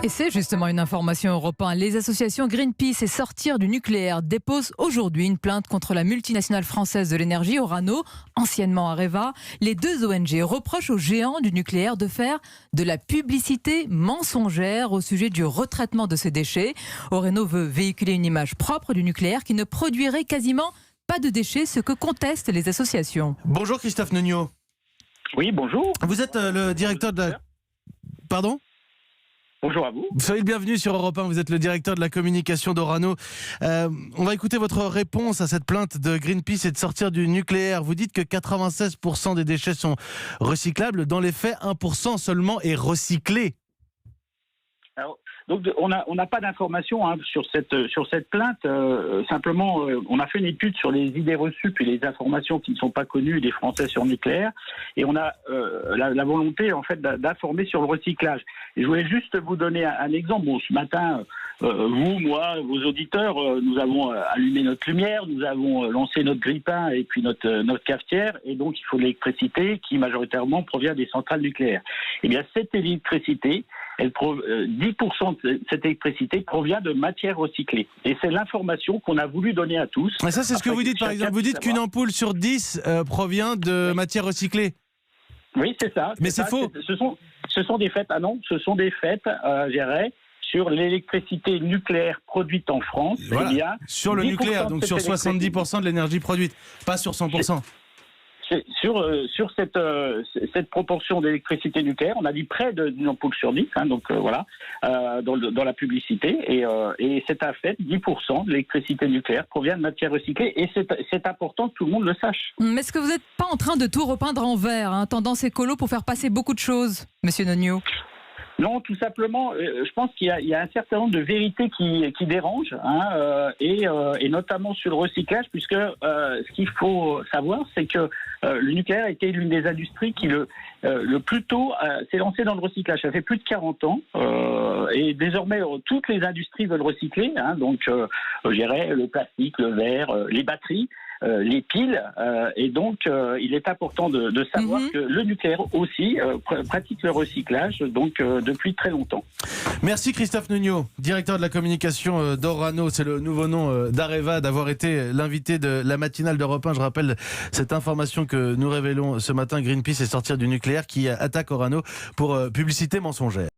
Et c'est justement une information européenne. Les associations Greenpeace et Sortir du nucléaire déposent aujourd'hui une plainte contre la multinationale française de l'énergie, Orano, anciennement Areva. Les deux ONG reprochent aux géants du nucléaire de faire de la publicité mensongère au sujet du retraitement de ces déchets. Orano veut véhiculer une image propre du nucléaire qui ne produirait quasiment pas de déchets, ce que contestent les associations. Bonjour Christophe Nugnot. Oui, bonjour. Vous êtes le directeur de la... Pardon ? Bonjour à vous. Soyez le bienvenu sur Europe 1, vous êtes le directeur de la communication d'Orano. On va écouter votre réponse à cette plainte de Greenpeace et de Sortir du nucléaire. Vous dites que 96% des déchets sont recyclables. Dans les faits, 1% seulement est recyclé. Alors, donc on n'a pas d'informations sur cette plainte. Simplement, on a fait une étude sur les idées reçues puis les informations qui ne sont pas connues des Français sur le nucléaire, et on a la volonté en fait d'informer sur le recyclage. Et je voulais juste vous donner un exemple. Bon, ce matin, vous, moi, vos auditeurs, nous avons allumé notre lumière, nous avons lancé notre grille-pain et puis notre cafetière, et donc il faut de l'électricité qui majoritairement provient des centrales nucléaires. Eh bien, cette électricité, 10% de cette électricité provient de matières recyclées. Et c'est l'information qu'on a voulu donner à tous. Et ça, c'est ce que vous dites, par exemple. Vous dites qu'une ampoule sur 10 provient de matières recyclées. Oui, c'est ça. Mais c'est faux. Ce sont des faits. Ah non, ce sont des faits, je dirais, sur l'électricité nucléaire produite en France. Voilà. Eh bien, sur le nucléaire, donc sur 70% de l'énergie produite, pas sur 100%. Sur cette proportion d'électricité nucléaire, on a dit près d'une ampoule sur 10, donc voilà, dans la publicité, et c'est un fait, 10% de l'électricité nucléaire provient de matières recyclées, et c'est important que tout le monde le sache. Mais est-ce que vous n'êtes pas en train de tout repeindre en vert, tendance écolo pour faire passer beaucoup de choses, Monsieur Nugnot ? Non, tout simplement, je pense qu'il y a un certain nombre de vérités qui dérangent, et notamment sur le recyclage, puisque ce qu'il faut savoir, c'est que le nucléaire a été l'une des industries qui le plus tôt s'est lancée dans le recyclage. Ça fait plus de 40 ans, et désormais toutes les industries veulent recycler, donc je dirais le plastique, le verre, les batteries. Les piles, et donc il est important de savoir que le nucléaire aussi pratique le recyclage, donc depuis très longtemps. Merci Christophe Nugnot, directeur de la communication d'Orano, c'est le nouveau nom d'Areva, d'avoir été l'invité de la matinale d'Europe 1. Je rappelle cette information que nous révélons ce matin, Greenpeace et Sortir du nucléaire qui attaque Orano pour publicité mensongère.